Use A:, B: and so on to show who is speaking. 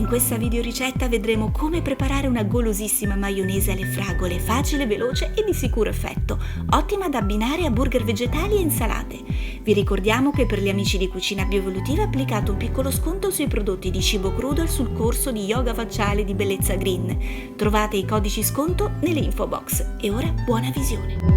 A: In questa videoricetta vedremo come preparare una golosissima maionese alle fragole, facile, veloce e di sicuro effetto, ottima da abbinare a burger vegetali e insalate. Vi ricordiamo che per gli amici di Cucina Bioevolutiva è applicato un piccolo sconto sui prodotti di cibo crudo e sul corso di yoga facciale di Bellezza Green. Trovate i codici sconto nelle info box. E ora buona visione!